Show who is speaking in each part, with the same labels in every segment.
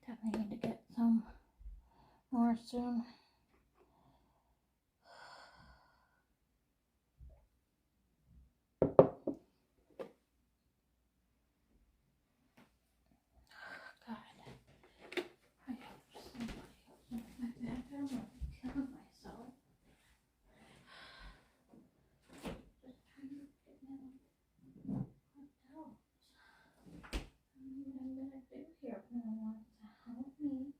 Speaker 1: Definitely need to get some more soon. God, I have somebody in my back. I don't want to be killing myself. Just trying to get me out. I don't even know what to do here. No one wants to help me.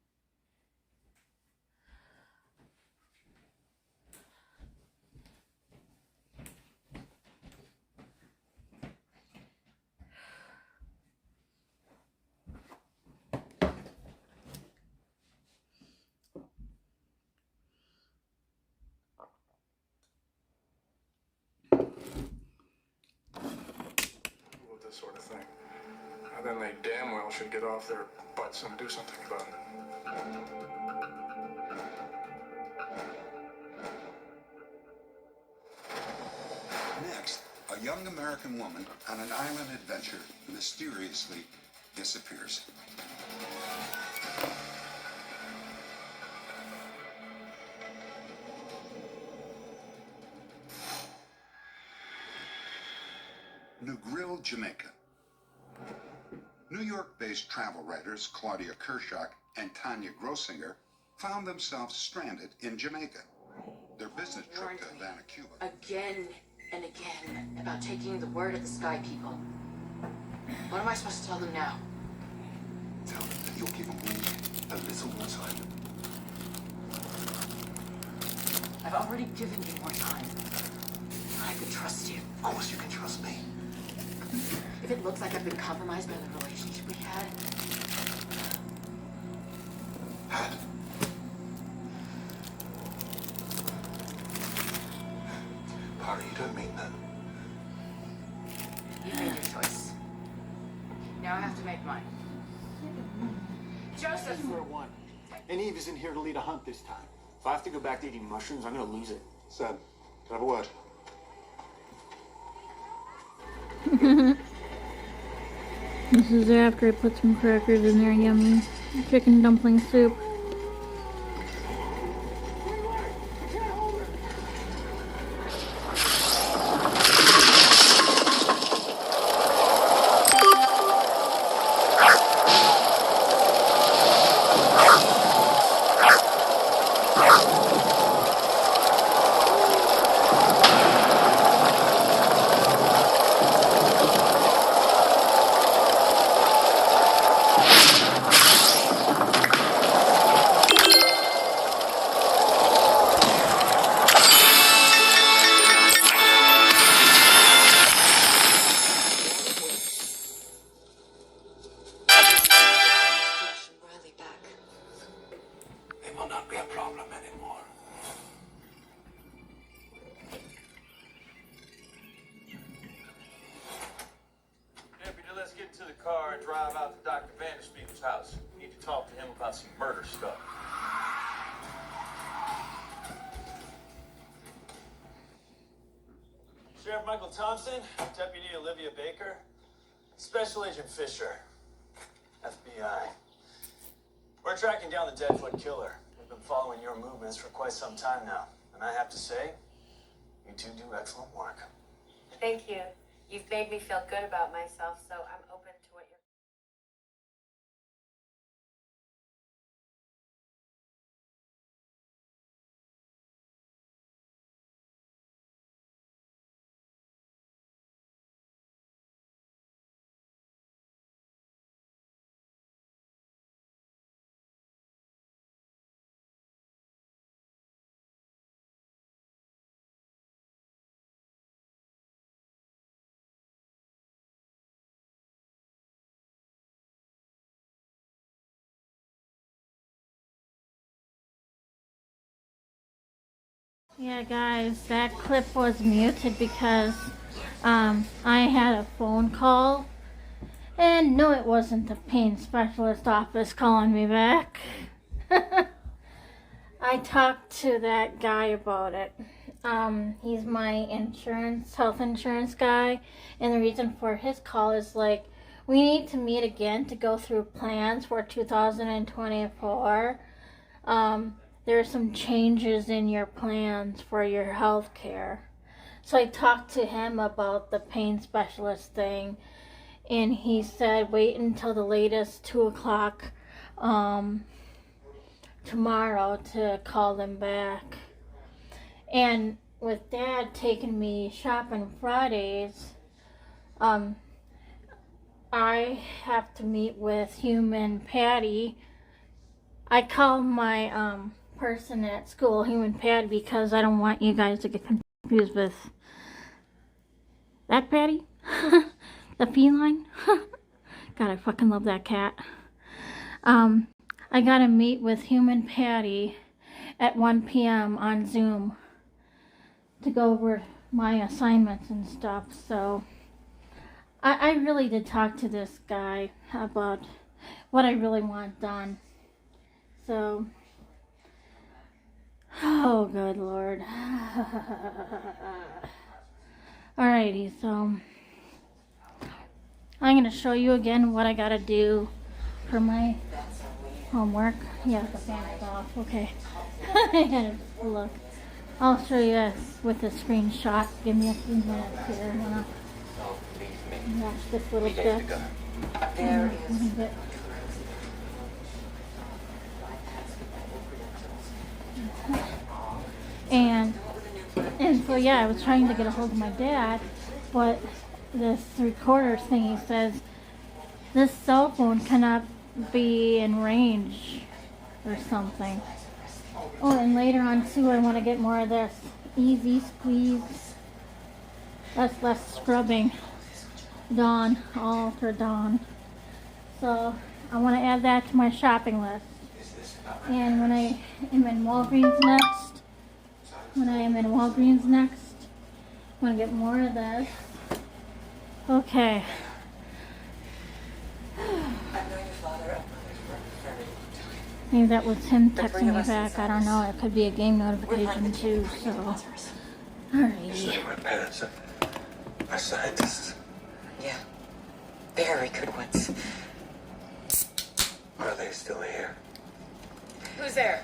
Speaker 2: With this sort of thing. And then they damn well should get off their butts and do something about it.
Speaker 3: Next, a young American woman on an island adventure mysteriously disappears. Negril, Jamaica. New York-based travel writers Claudia Kershak and Tanya Grossinger found themselves stranded in Jamaica. Their business trip to Havana, Cuba.
Speaker 4: Again and again about taking the word of the Sky People. What am I supposed to tell them now?
Speaker 3: Tell them that you'll give me a little more time.
Speaker 4: I've already given you more time. I can trust you.
Speaker 3: Of course you can trust me.
Speaker 4: If it looks like I've been compromised by the relationship we had,
Speaker 3: Harry, you don't mean that.
Speaker 4: you made your choice. Now I have to make mine. Joseph!
Speaker 5: For one. And Eve isn't here to lead a hunt this time. If I have to go back to eating mushrooms, I'm gonna lose it.
Speaker 2: Sam, can I have a word?
Speaker 1: This is after I put some crackers in there. Yummy chicken dumpling soup.
Speaker 4: Riley back.
Speaker 3: It will not be a problem anymore.
Speaker 6: Deputy, let's get into the car and drive out to Dr. Vanderspiegel's house. We need to talk to him about some murder stuff. Sheriff Michael Thompson, Deputy Olivia Baker, Special Agent Fisher, FBI. We're tracking down the Deadfoot killer. We've been following your movements for quite some time now. And I have to say, you two do excellent work.
Speaker 7: Thank you. You've made me feel good about myself, so I'm open to what you're
Speaker 1: Yeah, guys, that clip was muted because I had a phone call. And no, it wasn't the pain specialist office calling me back. I talked to that guy about it. He's my health insurance guy. And the reason for his call is like, we need to meet again to go through plans for 2024. There are some changes in your plans for your health care. So I talked to him about the pain specialist thing, and he said wait until the latest 2 o'clock tomorrow to call them back. And with Dad taking me shopping Fridays, I have to meet with Human Patty. I call my person at school Human Patty because I don't want you guys to get confused with that Patty, the feline. God, I fucking love that cat. I gotta meet with Human Patty at 1 p.m. on Zoom to go over my assignments and stuff. So I really did talk to this guy about what I really want done. So, oh good Lord. Alrighty, so I'm gonna show you again what I gotta do for my homework. Yeah, the fan is off. Okay. I had to look. I'll show you this with a screenshot. Give me a few minutes here. I'm gonna watch this little bit. There it is. And so yeah, I was trying to get a hold of my dad, but this recorder thingy says this cell phone cannot be in range or something. Oh, and later on too, I want to get more of this easy squeeze. That's less scrubbing. Dawn, all for Dawn. So I want to add that to my shopping list. And when I am in Walgreens next, I'm going to get more of this. Okay. Maybe that was him texting me back. I don't know. It could be a game notification too. So, alrighty.
Speaker 8: My parents are scientists.
Speaker 9: Yeah, very good ones.
Speaker 8: Are they still here?
Speaker 7: Who's there?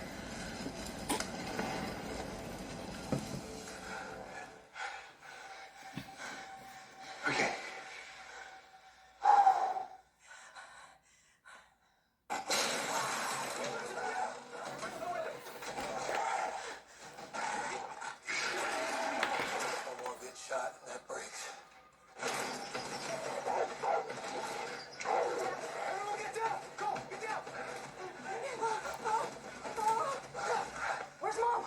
Speaker 8: Okay. One more good shot and that breaks. Everyone get down! Go! Get down!
Speaker 9: Where's Mom?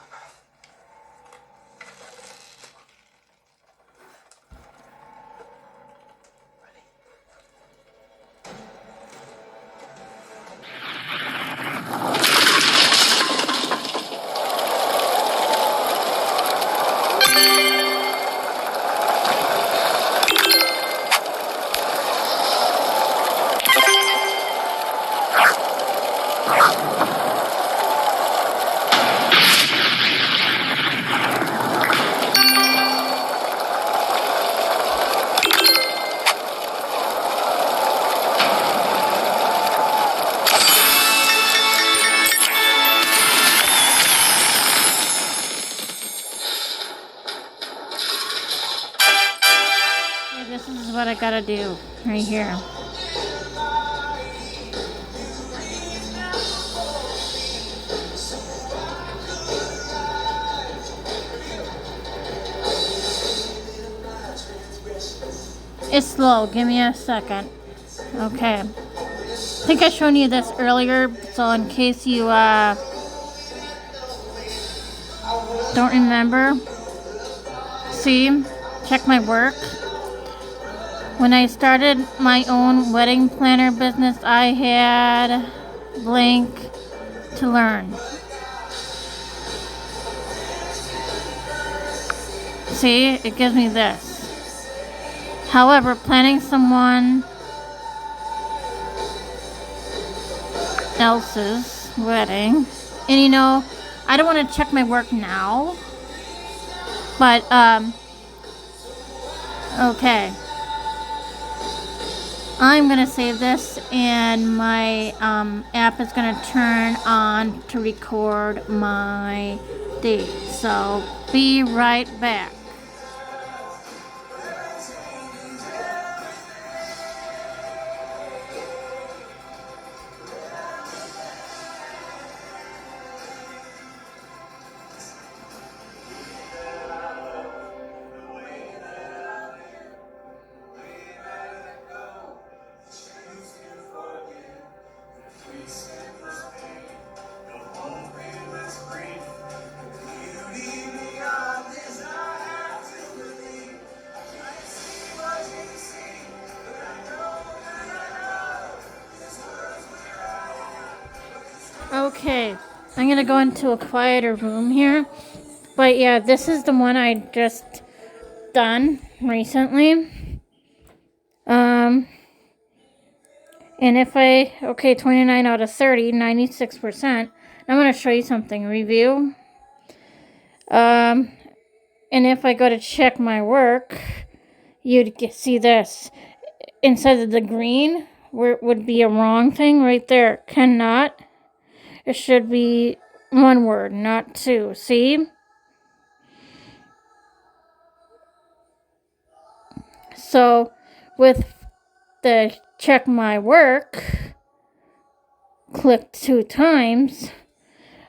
Speaker 1: This is what I gotta do right here. It's slow. Give me a second. Okay. I think I showed you this earlier, so in case you don't remember, see, check my work. When I started my own wedding planner business, I had blank to learn. See, it gives me this. However, planning someone else's wedding, and you know, I don't want to check my work now, but okay, I'm gonna save this, and my app is gonna turn on to record my date, so be right back. Okay, I'm gonna go into a quieter room here. But yeah, this is the one I just done recently. And if okay, 29 out of 30, 96%. I'm gonna show you something, review. And if I go to check my work, you'd see this. Instead of the green, where it would be a wrong thing right there, cannot. It should be one word, not two. See? So, with the check my work, click 2 times,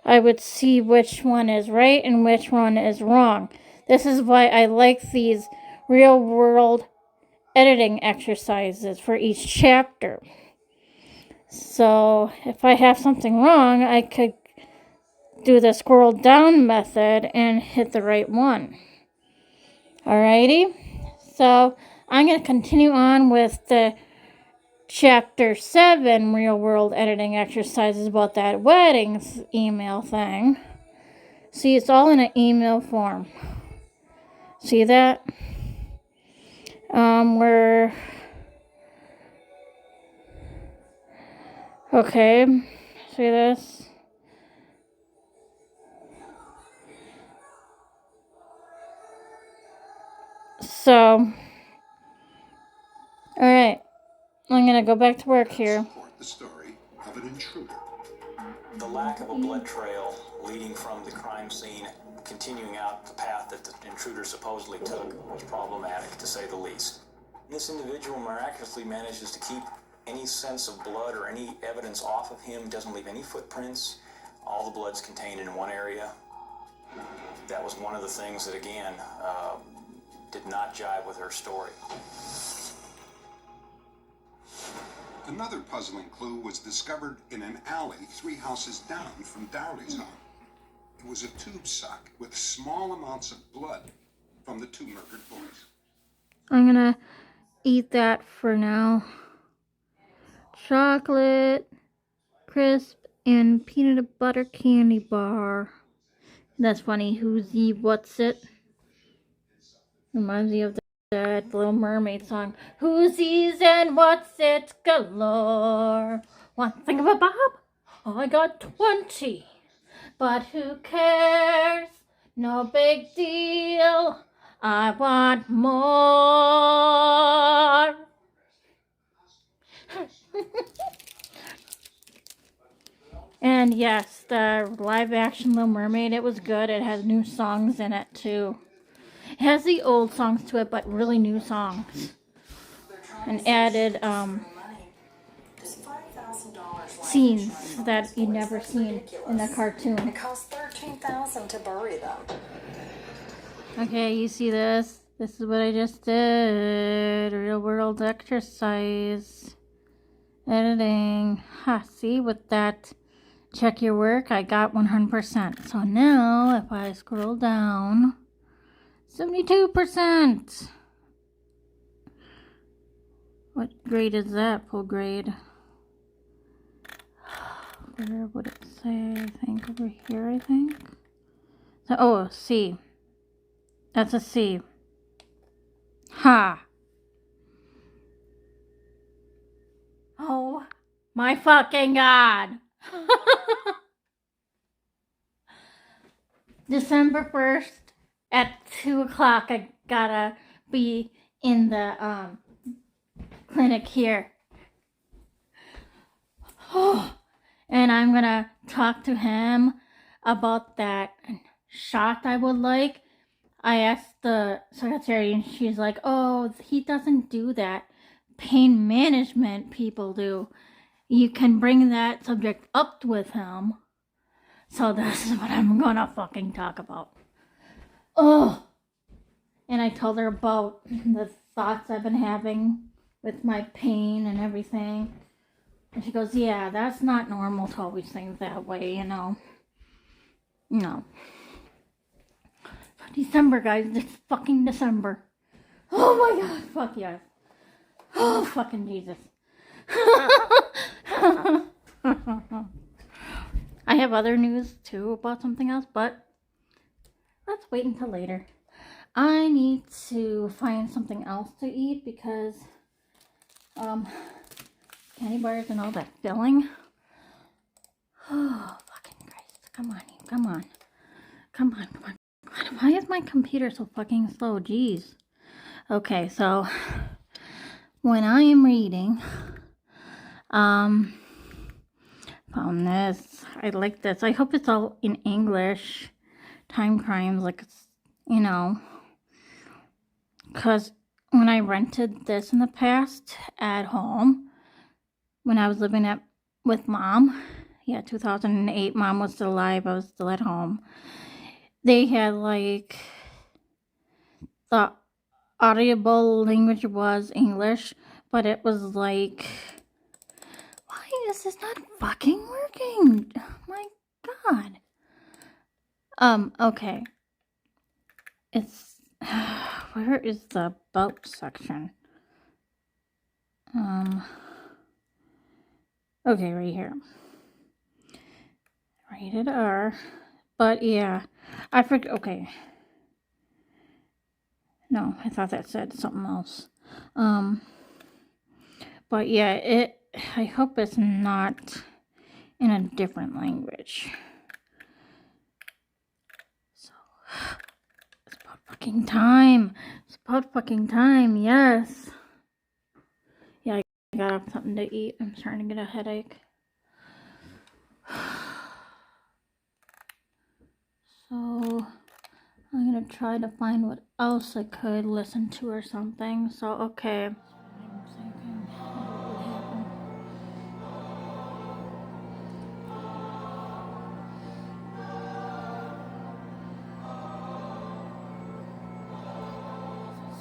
Speaker 1: I would see which one is right and which one is wrong. This is why I like these real world editing exercises for each chapter. So if I have something wrong, I could do the scroll down method and hit the right one. Alrighty, so I'm going to continue on with the chapter 7 real world editing exercises about that weddings email thing. See, it's all in an email form. See that? Okay, see this? So, alright, I'm gonna go back to work here.
Speaker 3: Support the story of an intruder.
Speaker 10: The lack of a blood trail leading from the crime scene, continuing out the path that the intruder supposedly took, was problematic, to say the least. This individual miraculously manages to keep any sense of blood or any evidence off of him, doesn't leave any footprints. All the blood's contained in one area. That was one of the things that, again, did not jive with her story.
Speaker 3: Another puzzling clue was discovered in an alley 3 houses down from Dowley's home. It was a tube sock with small amounts of blood from the 2 murdered boys.
Speaker 1: I'm gonna eat that for now. Chocolate, crisp, and peanut butter candy bar. That's funny. Who's ye? What's it? Reminds me of that Little Mermaid song. Who's-ys and what's it galore. One thing of a bob, I got 20. But who cares? No big deal. I want more. And yes, the live action Little Mermaid, it was good. It has new songs in it too. It has the old songs to it, but really new songs. And added scenes that you'd never seen in the cartoon.
Speaker 9: It costs $13,000 to bury them.
Speaker 1: Okay, you see this? This is what I just did. Real world exercise. Editing. Ha, see, with that check your work, I got 100%. So now, if I scroll down, 72%. What grade is that? Full grade. Where would it say? I think over here, I think. So, oh, C. That's a C. Ha. Oh my fucking God. December 1st at 2 o'clock, I gotta be in the clinic here. And I'm gonna talk to him about that shot I would like. I asked the secretary and she's like, oh, he doesn't do that. Pain management people do. You can bring that subject up with him. So this is what I'm gonna fucking talk about. Oh. And I told her about the thoughts I've been having with my pain and everything. And she goes, yeah, that's not normal to always think that way, you know. No. December, guys. It's fucking December. Oh my God. Fuck yeah. Oh, fucking Jesus. I have other news too about something else, but let's wait until later. I need to find something else to eat because candy bars and all that filling. Oh, fucking Christ. Come on. Why is my computer so fucking slow? Jeez. Okay, so when I am reading, found this. I like this. I hope it's all in English. Time crimes, like, it's, you know, because when I rented this in the past at home, when I was living with Mom, 2008, Mom was still alive, I was still at home. They had, like, the audible language was English, but it was like, why is this not fucking working? Oh my God. Okay. It's, where is the about section? Okay, right here. Rated R. But yeah, I forget. Okay. No, I thought that said something else. But yeah, I hope it's not in a different language. So, it's about fucking time. Yes. Yeah, I got something to eat. I'm starting to get a headache. So, I'm gonna try to find what else I could listen to or something. So, okay. I'm thinking about what happened.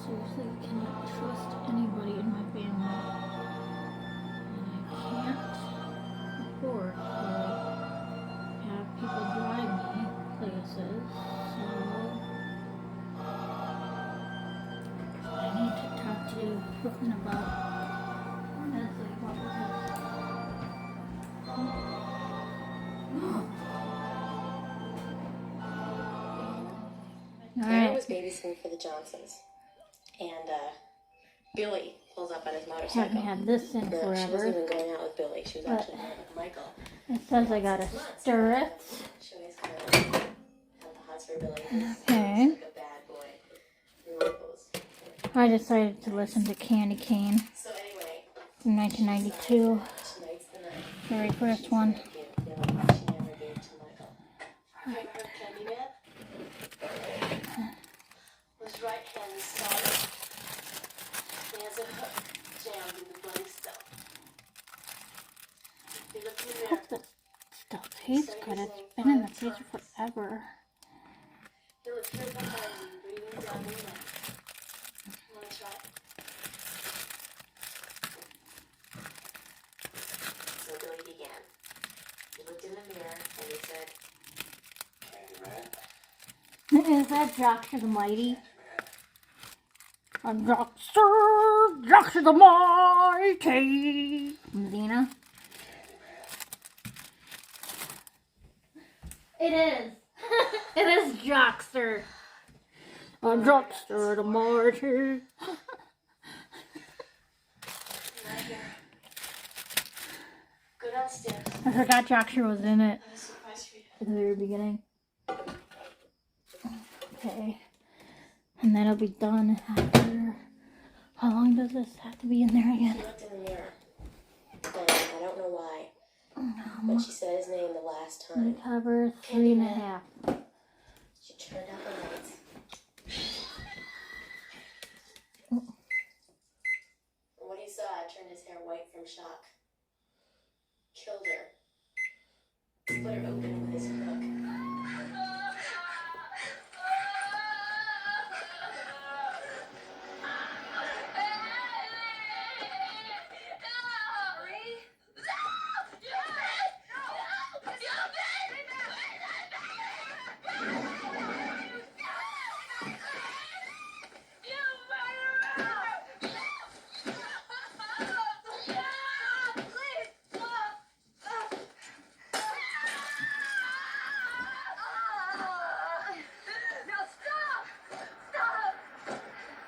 Speaker 1: Seriously, I cannot trust anybody in my family. And I can't afford to have people drive me places. So I need to talk to Brooklyn about honestly what was
Speaker 7: Karen was babysitting for the Johnsons, and Billy pulls up on his motorcycle.
Speaker 1: Haven't had this in
Speaker 7: She wasn't
Speaker 1: forever.
Speaker 7: even going out with Billy. She was actually hanging out with Michael.
Speaker 1: It says I gotta stir it.
Speaker 7: She always kind of had the hots for Billy.
Speaker 1: Okay.
Speaker 7: He's like a bad boy. Michael's.
Speaker 1: I decided to listen to Candy Cane
Speaker 7: So anyway,
Speaker 1: from 1992.
Speaker 7: tonight's the night.
Speaker 1: Very first one.
Speaker 7: She never gave to Michael. Have you ever heard of Candyman? His right hand is solid. He has a hook jammed in the bloody stump. He looked in the mirror.
Speaker 1: Hope this still tastes good. It's been in the freezer forever.
Speaker 7: He looked right behind you, breathing down your neck. Want to try? So Billy began. He looked in the mirror and he said,
Speaker 8: Candyman.
Speaker 1: Is that Joxer the Mighty? I'm Joxer the Mighty. From Xena. It is. It is Joxer. A drugstore at a martyr.
Speaker 7: Go downstairs.
Speaker 1: I forgot Joshua was in it
Speaker 7: I have a surprise for you.
Speaker 1: at the very beginning. Okay. And then it'll be done after. How long does this have to be in there again?
Speaker 7: She looked in the mirror. And I don't know why. But she said his name the last time.
Speaker 1: Cover 3.5.
Speaker 7: She turned out the lights. From what he saw, it turned his hair white from shock. Killed her. Split her open with his hook.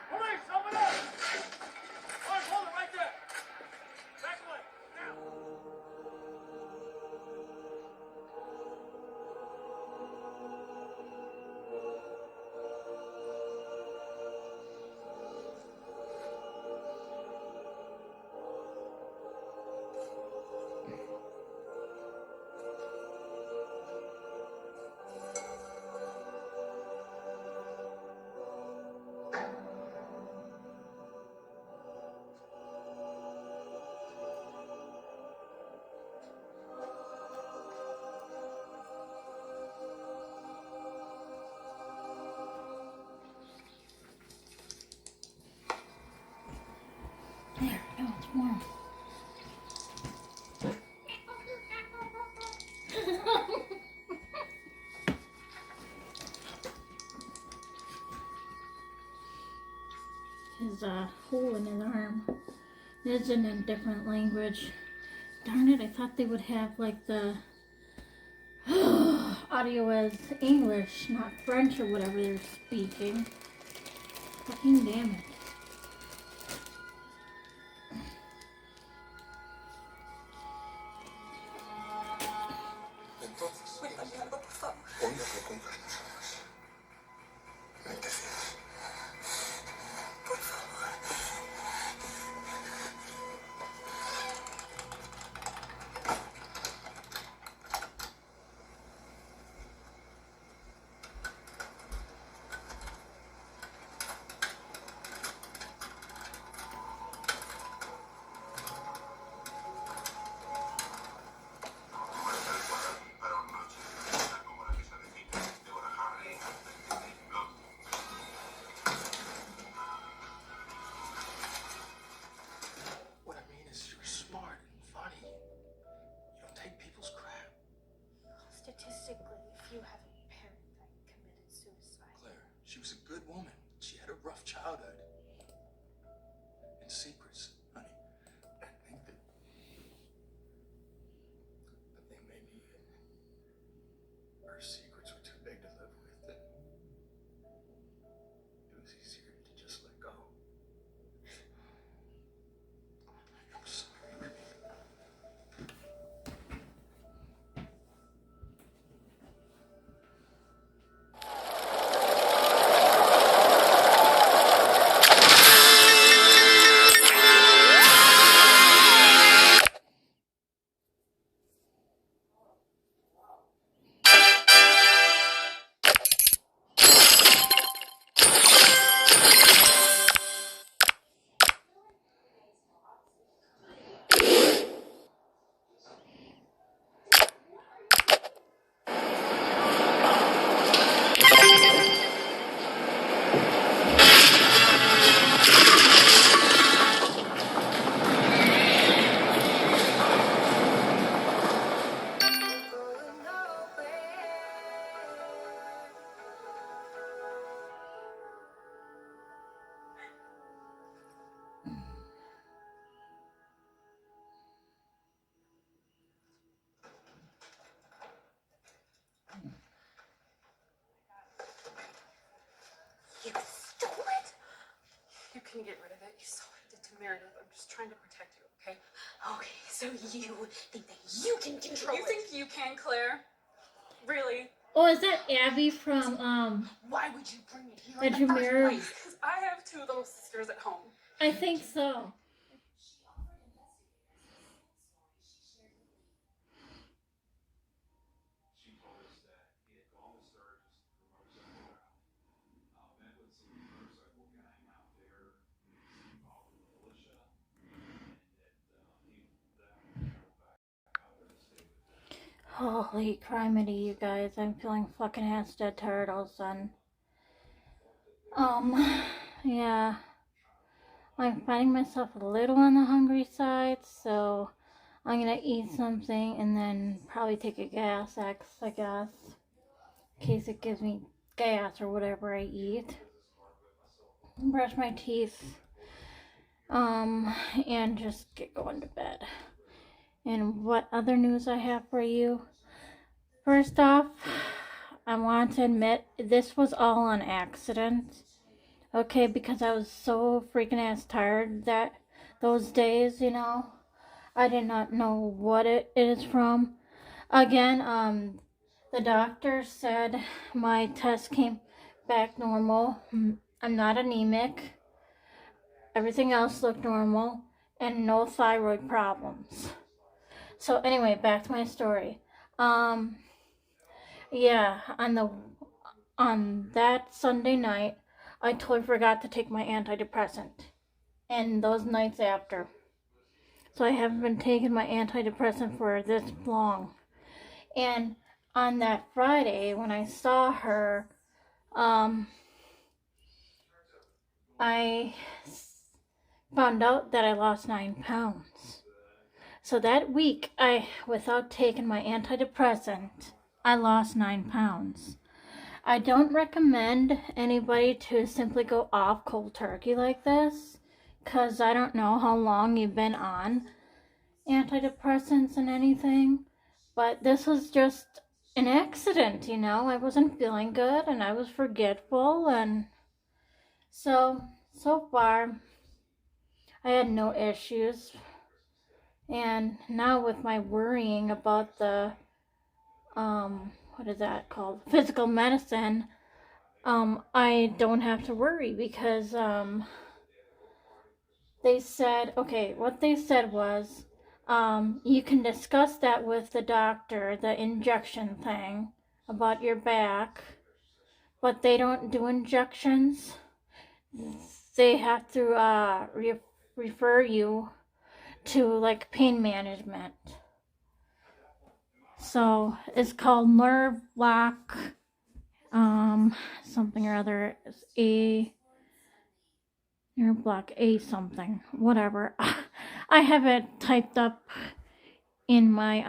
Speaker 6: Police, open up! Boys, hold it right there! Back away, now!
Speaker 1: There, no, it's warm. His hole in his arm is in a different language. Darn it, I thought they would have like the audio as English, not French or whatever they're speaking. Fucking damn it.
Speaker 8: Entonces, oídalo con calma. ¿Me decías? Por favor.
Speaker 6: What I mean is you're smart and funny. You don't take people's crap.
Speaker 7: Statistically, if you have a parent that committed suicide.
Speaker 6: Claire, she was a good woman. She had a rough childhood. And secrets, honey. I think maybe her secrets were too big to live with. That it was easier to just let go. I'm sorry.
Speaker 11: can get rid of it. You saw what it did to Meredith. I'm just trying to protect you, okay?
Speaker 7: Okay, so you think that you can control
Speaker 11: You
Speaker 7: it?
Speaker 11: think you can, Claire? Really?
Speaker 1: Oh, is that Abby from
Speaker 11: Why would you bring it here
Speaker 1: the
Speaker 11: in the first
Speaker 1: Jameer?
Speaker 11: place? Because I have two little sisters at home.
Speaker 1: I think so. Holy criminy, you guys. I'm feeling fucking ass dead tired all of a sudden. Yeah. I'm finding myself a little on the hungry side, so I'm gonna eat something and then probably take a gas X, I guess. In case it gives me gas or whatever I eat. Brush my teeth. And just get going to bed. And what other news I have for you? First off, I want to admit this was all an accident. Okay, because I was so freaking ass tired those days, you know. I did not know what it is from. Again, the doctor said my test came back normal. I'm not anemic. Everything else looked normal. And no thyroid problems. So anyway, back to my story. Yeah, on that Sunday night, I totally forgot to take my antidepressant. And those nights after. So I haven't been taking my antidepressant for this long. And on that Friday, when I saw her, I found out that I lost 9 pounds. So that week, without taking my antidepressant, I lost 9 pounds. I don't recommend anybody to simply go off cold turkey like this, because I don't know how long you've been on antidepressants and anything, but this was just an accident, you know. I wasn't feeling good, and I was forgetful, and so far, I had no issues. And now with my worrying about the, what is that called? Physical medicine, I don't have to worry because, they said, okay, what they said was, you can discuss that with the doctor, the injection thing about your back, but they don't do injections. They have to, refer you to like pain management. So it's called nerve block, something or other. It's nerve block A something, whatever. I have it typed up in my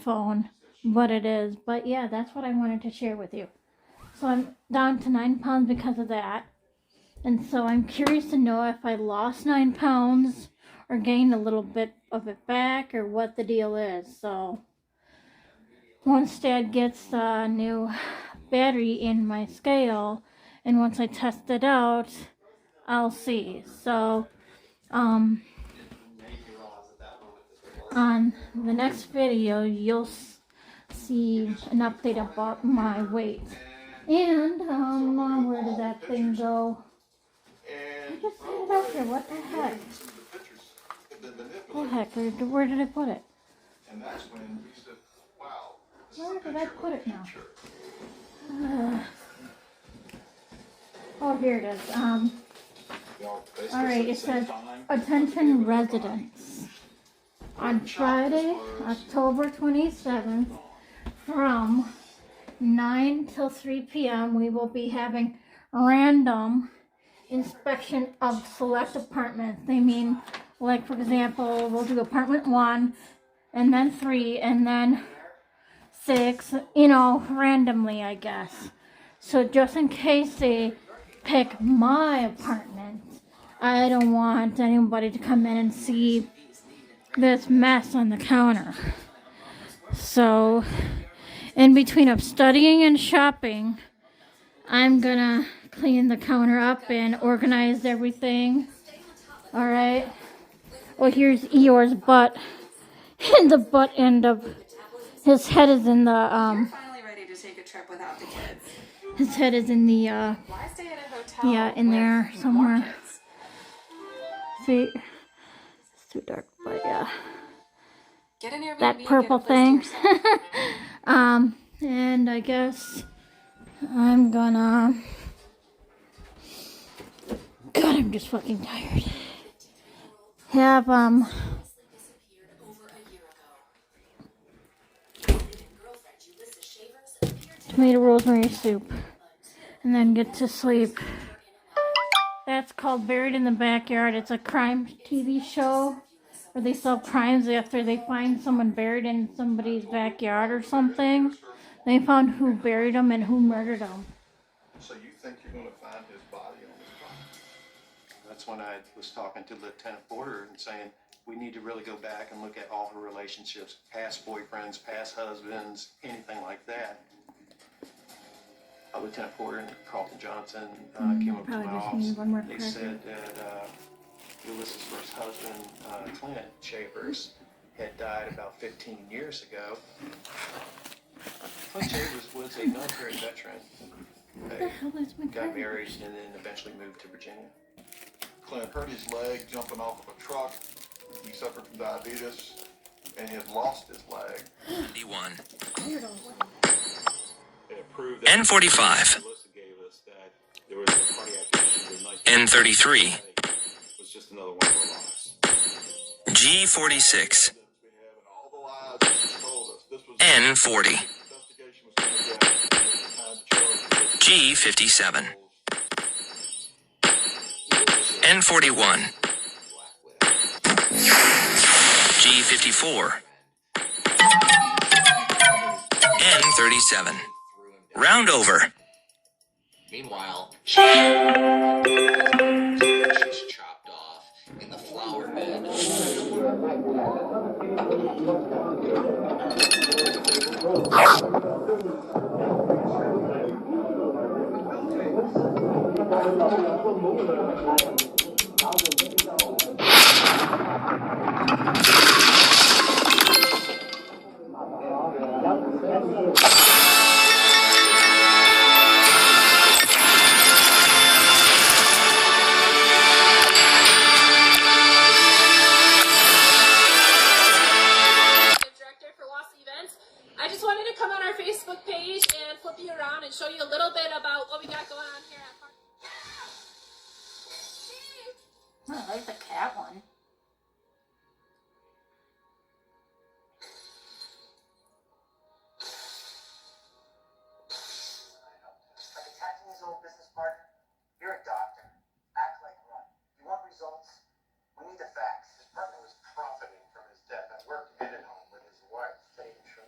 Speaker 1: phone what it is, but yeah, that's what I wanted to share with you. So I'm down to 9 pounds because of that, and so I'm curious to know if I lost 9 pounds or gained a little bit of it back, or what the deal is. So once Dad gets the new battery in my scale, and once I test it out, I'll see. So on the next video, you'll see an update about my weight. And where did that thing go? I just had it out here. What the heck? What the heck? Where did I put it?
Speaker 8: And that's when we said, wow.
Speaker 1: Where did I put it now? Oh, here it is. Alright, it says, attention residents. On Friday, October 27th, from 9 till 3 p.m., we will be having random inspection of select apartments. They mean, like, for example, we'll do apartment 1, and then 3, and then 6, you know, randomly, I guess. So just in case they pick my apartment, I don't want anybody to come in and see this mess on the counter. So, in between of studying and shopping, I'm gonna clean the counter up and organize everything Alright. Well, here's Eeyore's butt. And the butt end of his head is in the,
Speaker 11: Finally ready to take a trip without the kids.
Speaker 1: his head is in the,
Speaker 11: Why stay at a hotel?
Speaker 1: yeah, in
Speaker 11: with
Speaker 1: there
Speaker 11: more
Speaker 1: somewhere.
Speaker 11: kids?
Speaker 1: See? It's too dark, but yeah.
Speaker 11: Get an Airbnb
Speaker 1: That
Speaker 11: and
Speaker 1: purple
Speaker 11: get a place to
Speaker 1: thing.
Speaker 11: yourself.
Speaker 1: And I guess I'm gonna, God, I'm just fucking tired. Have, tomato rosemary soup. And then get to sleep. That's called Buried in the Backyard. It's a crime TV show where they solve crimes after they find someone buried in somebody's backyard or something. They found who buried him and who murdered him.
Speaker 8: So you think you're going to find his body on this property?
Speaker 12: That's when I was talking to Lieutenant Porter and saying, we need to really go back and look at all her relationships, past boyfriends, past husbands, anything like that. Lieutenant Porter and Carlton Johnson came up to my
Speaker 1: probably just
Speaker 12: office.
Speaker 1: need one more
Speaker 12: They
Speaker 1: cracker.
Speaker 12: said that Ulysses' first husband, Clint Chambers, had died about 15 years ago. Clint Chambers was a military veteran.
Speaker 1: What the hell is my
Speaker 12: Got
Speaker 1: cracker?
Speaker 12: married and then eventually moved to Virginia.
Speaker 8: Clint hurt his leg jumping off of a truck. He suffered from diabetes and he had lost his leg.
Speaker 13: N45. N33. G46. N40. G57. N41. G54. N37. Round over.
Speaker 14: Meanwhile, she's chopped off in the flower bed.
Speaker 11: Director for Lost Events. I just wanted to come on our Facebook page and flip you around and show you a little bit about what we got going on here at Park.
Speaker 1: I like the cat one.
Speaker 15: Like attacking his old business partner? You're a doctor. Act like one. You want results? We need the facts.
Speaker 8: His partner was profiting from his death and worked in at home with his wife, Tasia.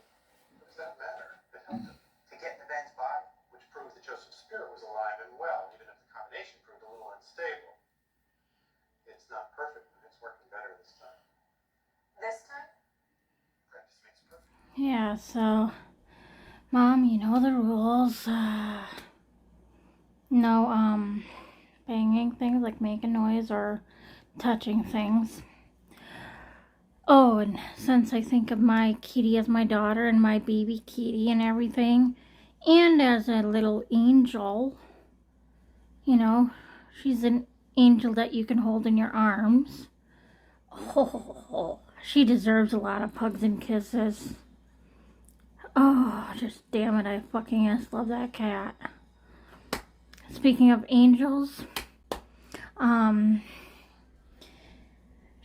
Speaker 8: What does that matter? It helped him
Speaker 15: To get in the Ben's body?
Speaker 8: which proved that Joseph's spirit was alive and well, even if the combination proved a little unstable. It's not perfect, but it's working better this time.
Speaker 15: This time?
Speaker 8: Practice makes perfect.
Speaker 1: Yeah, so, Mom, you know the rules. No, banging things, like making noise or touching things. Oh, and since I think of my kitty as my daughter and my baby kitty and everything, and as a little angel, you know, she's an angel that you can hold in your arms. Oh, she deserves a lot of hugs and kisses. Oh, just damn it, I fucking just love that cat. Speaking of angels,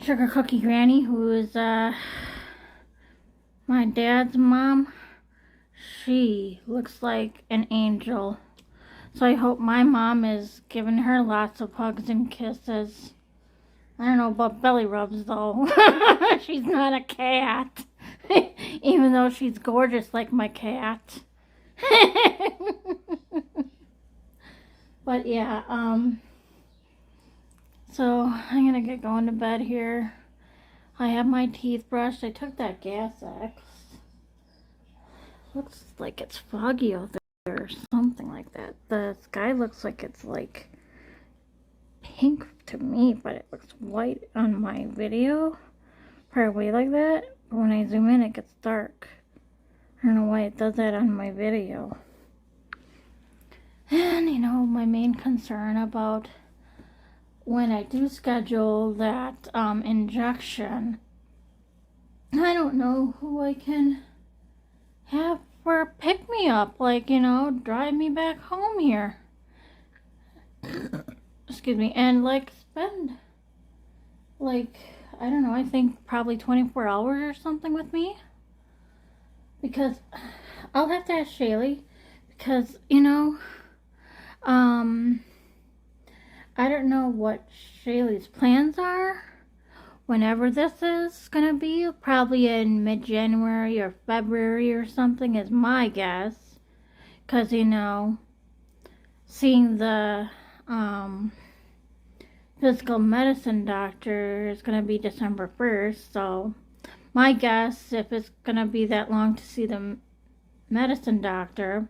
Speaker 1: Sugar Cookie Granny, who is my dad's mom, she looks like an angel. So I hope my mom is giving her lots of hugs and kisses. I don't know about belly rubs though. She's not a cat. Even though she's gorgeous like my cat. But yeah, so I'm gonna get going to bed here. I have my teeth brushed. I took that Gas X. Looks like it's foggy out there or something like that. The sky looks like it's like pink to me, but it looks white on my video. Far away like that. But when I zoom in, it gets dark. I don't know why it does that on my video. And, you know, my main concern about when I do schedule that injection, I don't know who I can have for pick me up, like, you know, drive me back home here. Excuse me, and like spend, like, I don't know, I think probably 24 hours or something with me. Because I'll have to ask Shaylee, because, you know, I don't know what Shaylee's plans are whenever this is gonna be. Probably in mid-January or February or something is my guess. Because, you know, seeing the physical medicine doctor is gonna be December 1st. So my guess, if it's gonna be that long to see the medicine doctor,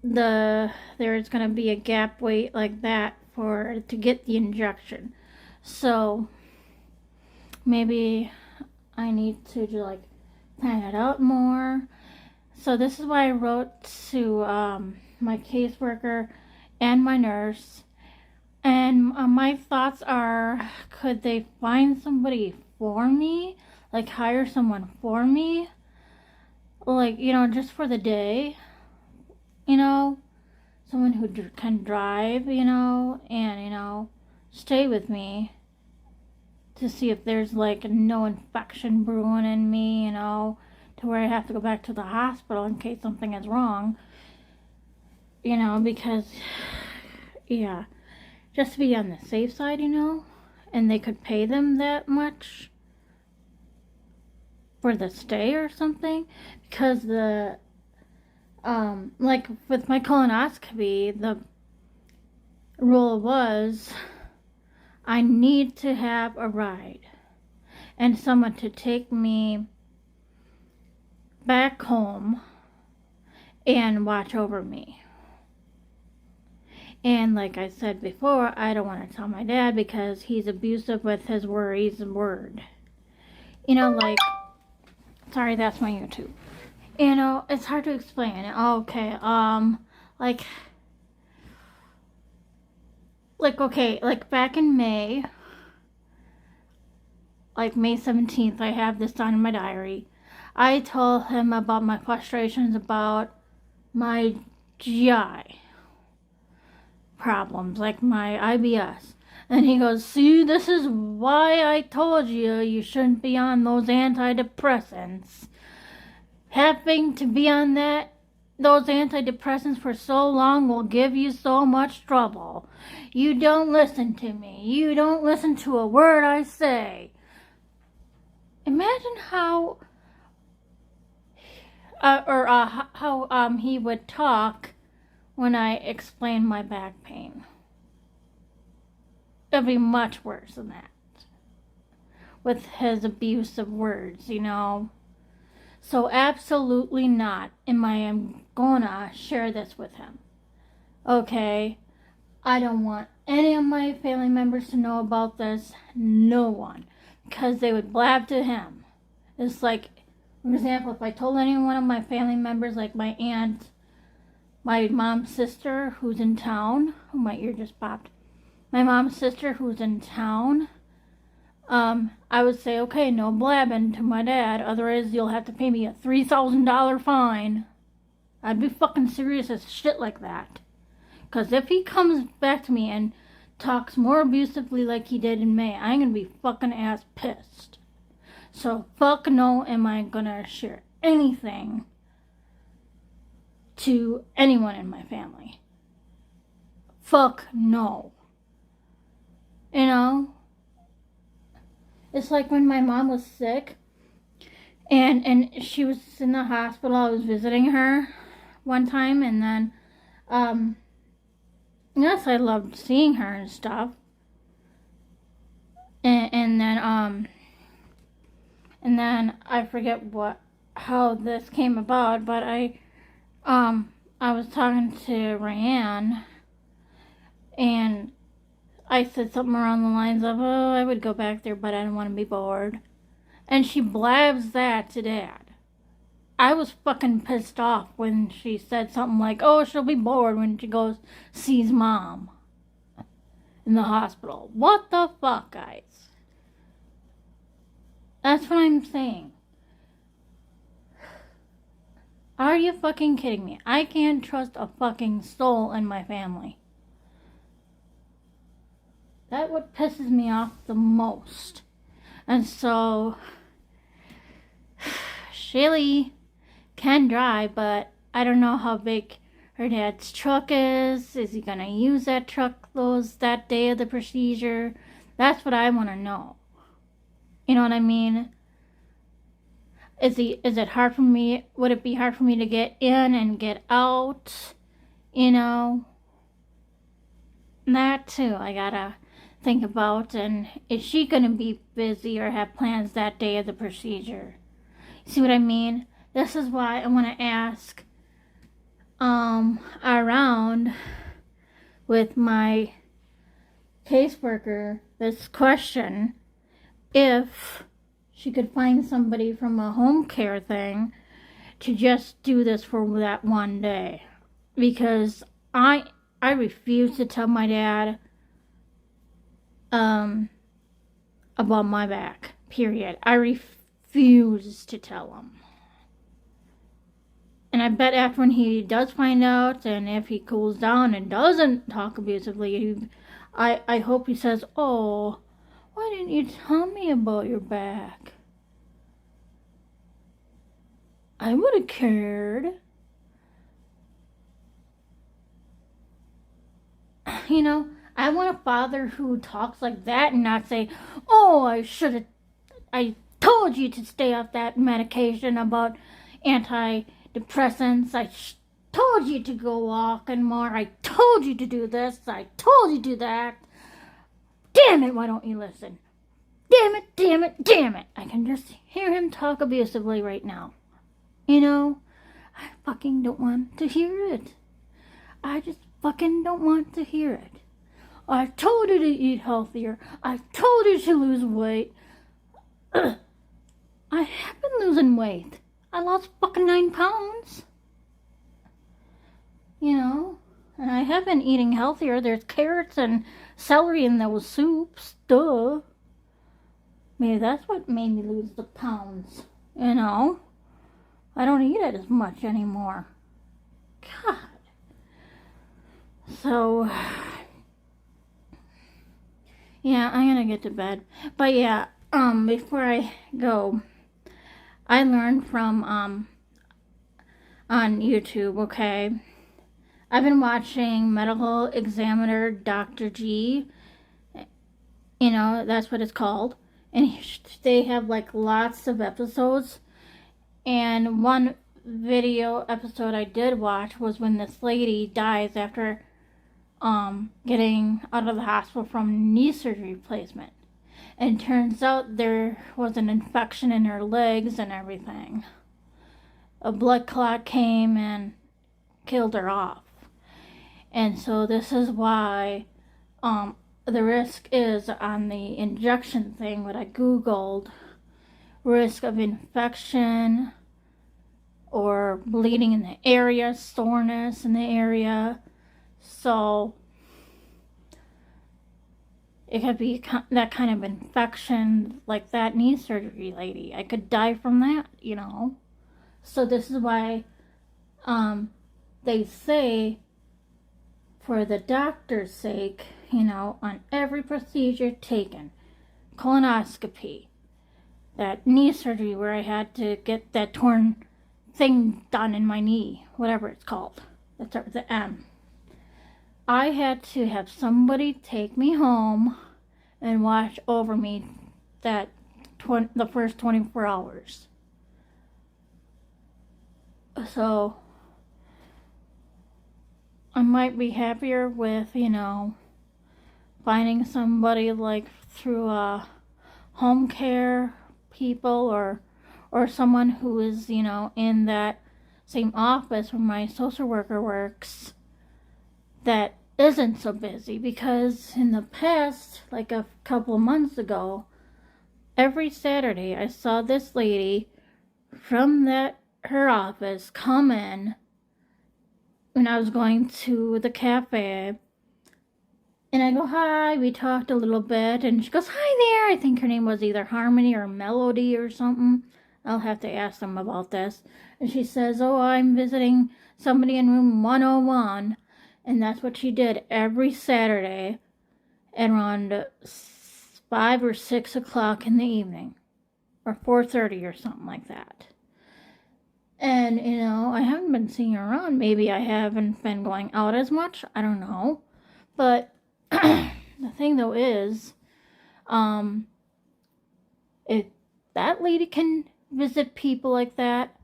Speaker 1: there's gonna be a gap wait like that to get the injection. So maybe I need to like plan it out more. So this is why I wrote to my caseworker and my nurse, and my thoughts are, could they find somebody for me, like hire someone for me, like, you know, just for the day, you know, someone who can drive, you know, and, you know, stay with me to see if there's like no infection brewing in me, you know, to where I have to go back to the hospital in case something is wrong, you know, because, yeah, just to be on the safe side, you know, and they could pay them that much for the stay or something, because the, like with my colonoscopy, the rule was I need to have a ride and someone to take me back home and watch over me. And like I said before, I don't want to tell my dad because he's abusive with his worries and word. You know, like, sorry, that's my YouTube. You know, it's hard to explain. Okay, like back in May, like May 17th, I have this down in my diary. I told him about my frustrations about my GI problems, like my IBS. And he goes, see, this is why I told you shouldn't be on those antidepressants. Having to be on those antidepressants for so long will give you so much trouble. You don't listen to me. You don't listen to a word I say. Imagine how he would talk when I explained my back pain. It'd be much worse than that. With his abusive words, you know. So absolutely not am I gonna share this with him. Okay? I don't want any of my family members to know about this. No one. Because they would blab to him. It's like, for example, if I told any one of my family members, like my aunt, my mom's sister who's in town, oh, my ear just popped. My mom's sister who's in town, I would say, okay, no blabbing to my dad, otherwise you'll have to pay me a $3,000 fine. I'd be fucking serious as shit like that. Because if he comes back to me and talks more abusively like he did in May, I'm gonna be fucking ass pissed. So fuck no am I gonna share anything to anyone in my family. Fuck no. You know? It's like when my mom was sick and she was in the hospital. I was visiting her one time, and then yes, I loved seeing her and stuff. And then I forget how this came about, but I was talking to Rayanne, And I said something around the lines of, oh, I would go back there, but I don't want to be bored. And she blabs that to Dad. I was fucking pissed off when she said something like, oh, she'll be bored when she goes sees Mom in the hospital. What the fuck, guys? That's what I'm saying. Are you fucking kidding me? I can't trust a fucking soul in my family. That's what pisses me off the most. And so, Shaylee can drive, but I don't know how big her dad's truck is. Is he gonna use that truck that day of the procedure? That's what I want to know. You know what I mean? Is it hard for me? Would it be hard for me to get in and get out? You know? That too, I gotta think about. And is she gonna be busy or have plans that day of the procedure? See what I mean? This is why I want to ask around with my caseworker this question: if she could find somebody from a home care thing to just do this for that one day. Because I refuse to tell my dad about my back, period. I refuse to tell him. And I bet after when he does find out, and if he cools down and doesn't talk abusively, I hope he says, oh, why didn't you tell me about your back? I would have cared. You know, I want a father who talks like that and not say, oh, I told you to stay off that medication about antidepressants. I told you to go walking more. I told you to do this. I told you to do that. Damn it, why don't you listen? Damn it, damn it, damn it. I can just hear him talk abusively right now. You know, I fucking don't want to hear it. I just fucking don't want to hear it. I told you to eat healthier. I told you to lose weight. I have been losing weight. I lost fucking 9 pounds. You know, and I have been eating healthier. There's carrots and celery in those soups. Duh. Maybe that's what made me lose the pounds. You know, I don't eat it as much anymore. God. So, yeah, I'm gonna get to bed. But yeah, before I go, I learned from, on YouTube, okay? I've been watching Medical Examiner Dr. G. You know, that's what it's called. And they have, like, lots of episodes. And one video episode I did watch was when this lady dies after getting out of the hospital from knee surgery replacement. And it turns out there was an infection in her legs and everything. A blood clot came and killed her off. And so this is why the risk is on the injection thing, what I Googled, risk of infection or bleeding in the area, soreness in the area. So it could be that kind of infection, like that knee surgery lady. I could die from that, you know. So this is why they say, for the doctor's sake, you know, on every procedure taken, colonoscopy, that knee surgery where I had to get that torn thing done in my knee, whatever it's called, that starts with the M. I had to have somebody take me home and watch over me the first 24 hours. So I might be happier with, you know, finding somebody like through home care people or someone who is, you know, in that same office where my social worker works, that isn't so busy, because in the past, like a couple of months ago, every Saturday I saw this lady from her office come in when I was going to the cafe, and I go, hi, we talked a little bit, and she goes, hi there. I think her name was either Harmony or Melody or something. I'll have to ask them about this. And she says, oh, I'm visiting somebody in room 101. And that's what she did every Saturday at around 5 or 6 o'clock in the evening, or 4:30 or something like that. And, you know, I haven't been seeing her around. Maybe I haven't been going out as much. I don't know. But the thing, though, is, if that lady can visit people like that,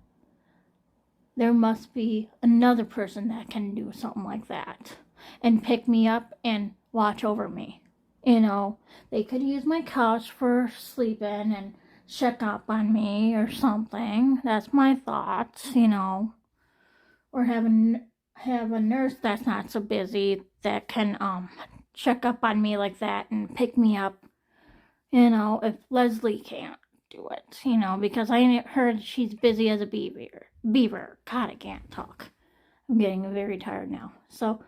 Speaker 1: there must be another person that can do something like that and pick me up and watch over me. You know, they could use my couch for sleeping and check up on me or something. That's my thoughts, you know. Or have a nurse that's not so busy that can check up on me like that and pick me up, you know, if Leslie can't do it, you know, because I heard she's busy as a beaver. God, I can't talk. I'm getting very tired now. So,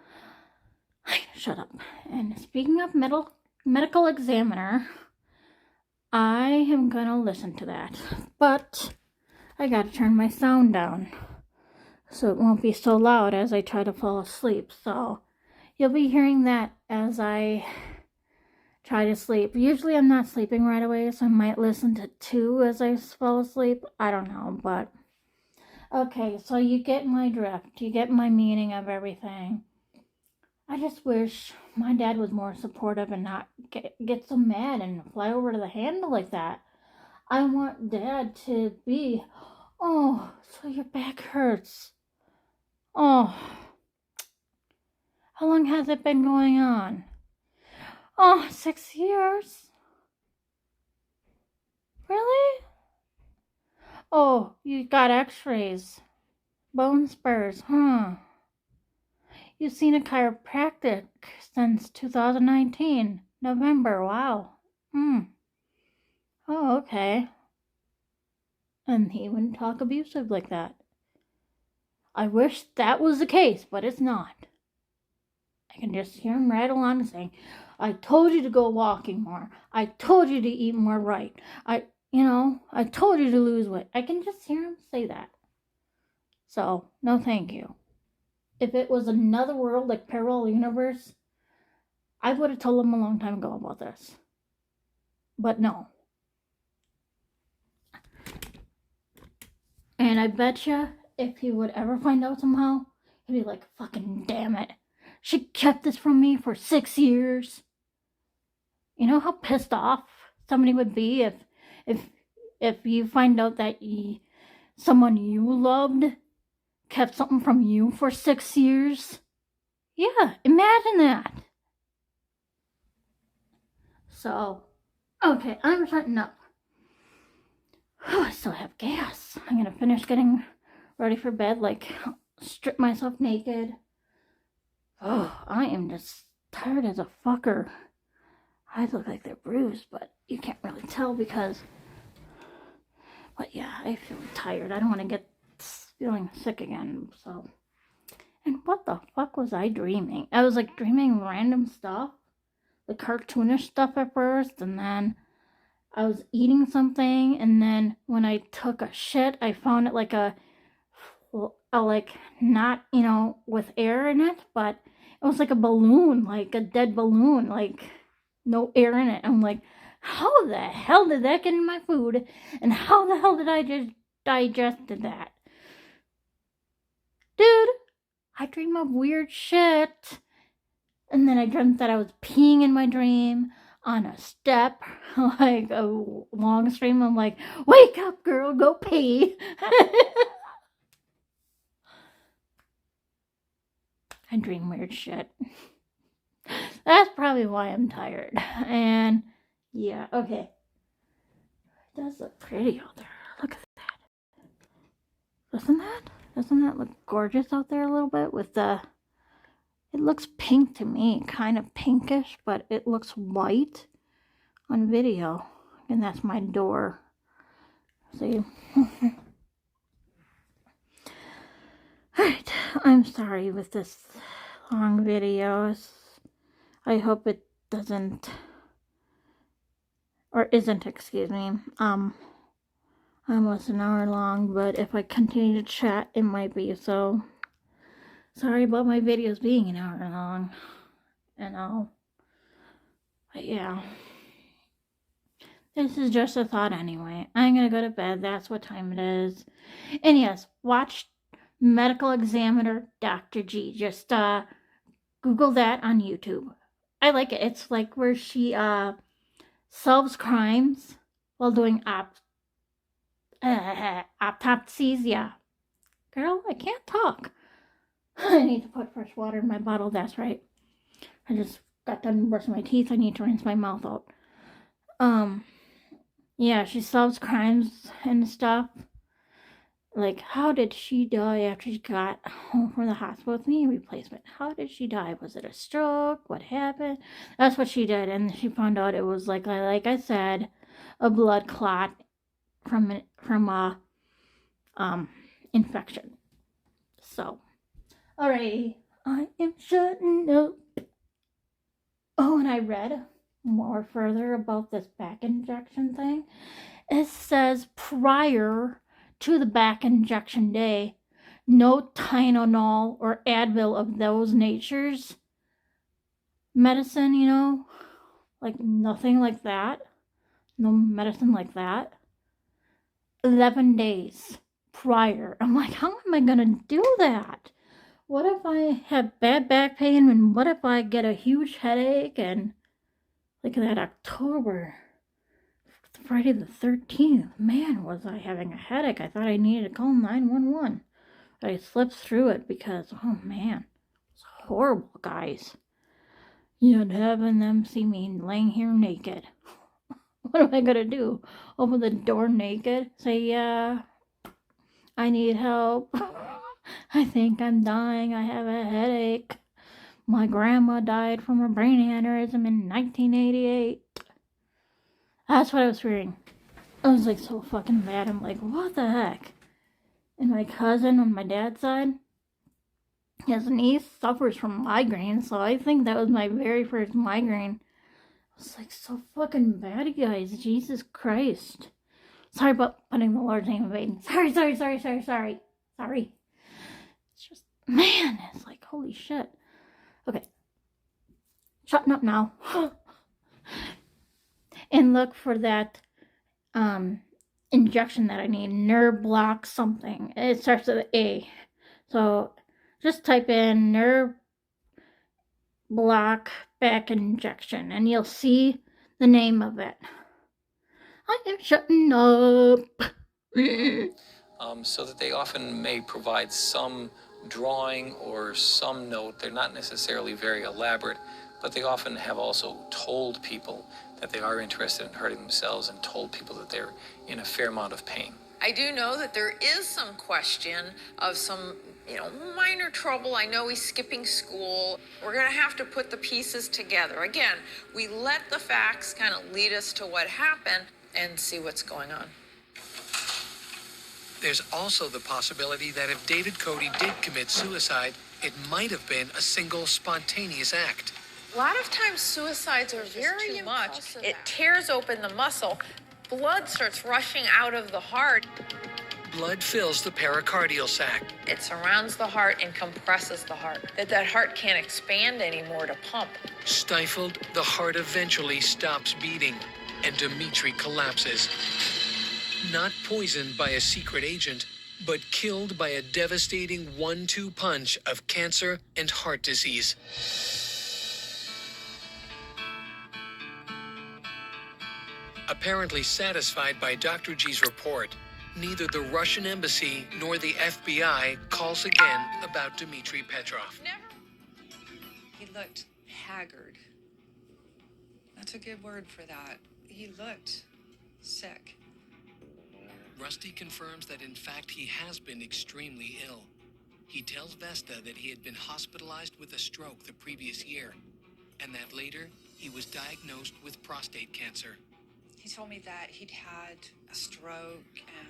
Speaker 1: shut up. And speaking of medical examiner, I am gonna listen to that. But I gotta turn my sound down so it won't be so loud as I try to fall asleep. So you'll be hearing that as I try to sleep. Usually I'm not sleeping right away, so I might listen to 2 as I fall asleep. I don't know, but okay, so you get my drift. You get my meaning of everything. I just wish my dad was more supportive and not get so mad and fly over to the handle like that. I want Dad to be, oh, so your back hurts. Oh, how long has it been going on? Oh, 6 years. Really? Oh, you got x-rays. Bone spurs, huh? You've seen a chiropractic since 2019, November, wow. Oh, okay. And he wouldn't talk abusive like that. I wish that was the case, but it's not. I can just hear him rattle on and saying, I told you to go walking more. I told you to eat more right. I told you to lose weight. I can just hear him say that. So, no thank you. If it was another world like Parallel Universe, I would have told him a long time ago about this. But no. And I betcha if he would ever find out somehow, he'd be like, fucking damn it. She kept this from me for 6 years. You know how pissed off somebody would be if you find out that someone you loved kept something from you for 6 years? Yeah, imagine that. So, okay, I'm shutting up. Oh, I still have gas. I'm gonna finish getting ready for bed, like strip myself naked. Oh, I am just tired as a fucker. Eyes look like they're bruised, but you can't really tell because... But yeah, I feel tired. I don't want to get feeling sick again, so... And what the fuck was I dreaming? I was like dreaming random stuff. The cartoonish stuff at first, and then I was eating something, and then when I took a shit, I found it like a like, not, you know, with air in it, but it was like a balloon, like a dead balloon, like no air in it. I'm like, how the hell did that get in my food? And how the hell did I just digested that? Dude, I dream of weird shit. And then I dreamt that I was peeing in my dream on a step, like a long stream. I'm like, wake up, girl, go pee. I dream weird shit. That's probably why I'm tired. And yeah, okay. It does look pretty out there. Look at that. Doesn't that look gorgeous out there a little bit with the It looks pink to me, kind of pinkish, but it looks white on video. And that's my door. See? Alright, I'm sorry with this long videos. I hope it doesn't, or isn't, excuse me, almost an hour long, but if I continue to chat, it might be, so sorry about my videos being an hour long, and all, but yeah, this is just a thought anyway. I'm gonna go to bed, that's what time it is, and yes, watch Medical Examiner Dr. G, just, Google that on YouTube. I like it, it's like where she, solves crimes while doing autopsies, yeah. Girl, I can't talk. I need to put fresh water in my bottle, that's right. I just got done brushing my teeth, I need to rinse my mouth out. Yeah, she solves crimes and stuff. Like, how did she die after she got home from the hospital with knee replacement? How did she die? Was it a stroke? What happened? That's what she did, and she found out it was like I said, a blood clot from a infection. So, alrighty, I am shutting up. Oh, and I read more further about this back injection thing. It says prior to the back injection day, no Tylenol or Advil of those natures medicine, you know, like nothing like that, no medicine like that. 11 days prior. I'm like, how am I gonna do that? What if I have bad back pain, and what if I get a huge headache? And like that October, Friday the 13th, man, was I having a headache. I thought I needed to call 911. But I slipped through it because, oh man, it's horrible, guys. Yet having them see me laying here naked. What am I gonna do? Open the door naked? Say, yeah, I need help. I think I'm dying. I have a headache. My grandma died from a brain aneurysm in 1988. That's what I was hearing. I was like so fucking bad. I'm like, what the heck? And my cousin on my dad's side, his niece suffers from migraine, so I think that was my very first migraine. I was like so fucking bad, you guys. Jesus Christ. Sorry about putting the Lord's name in vain. Sorry. Sorry. It's just, man, it's like, holy shit. Okay. Shutting up now. And look for that injection that I need. Nerve block something. It starts with A. So just type in nerve block back injection and you'll see the name of it. I am shutting up.
Speaker 16: So that they often may provide some drawing or some note. They're not necessarily very elaborate, but they often have also told people that they are interested in hurting themselves and told people that they're in a fair amount of pain.
Speaker 17: I do know that there is some question of some, minor trouble. I know he's skipping school. We're going to have to put the pieces together. Again, we let the facts kind of lead us to what happened and see what's going on.
Speaker 18: There's also the possibility that if David Cody did commit suicide, it might have been a single spontaneous act.
Speaker 17: A lot of times suicides are very too much. It tears open the muscle. Blood starts rushing out of the heart.
Speaker 18: Blood fills the pericardial sac.
Speaker 17: It surrounds the heart and compresses the heart. That heart can't expand anymore to pump.
Speaker 18: Stifled, the heart eventually stops beating, and Dimitri collapses. Not poisoned by a secret agent, but killed by a devastating 1-2 punch of cancer and heart disease. Apparently satisfied by Dr. G's report, neither the Russian embassy nor the FBI calls again about Dmitry Petrov.
Speaker 19: He looked haggard. That's a good word for that. He looked sick.
Speaker 18: Rusty confirms that in fact he has been extremely ill. He tells Vesta that he had been hospitalized with a stroke the previous year, and that later he was diagnosed with prostate cancer.
Speaker 19: He told me that he'd had a stroke and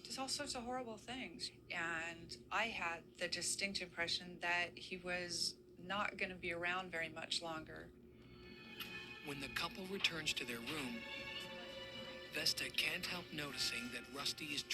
Speaker 19: just all sorts of horrible things. And I had the distinct impression that he was not going to be around very much longer.
Speaker 18: When the couple returns to their room, Vesta can't help noticing that Rusty is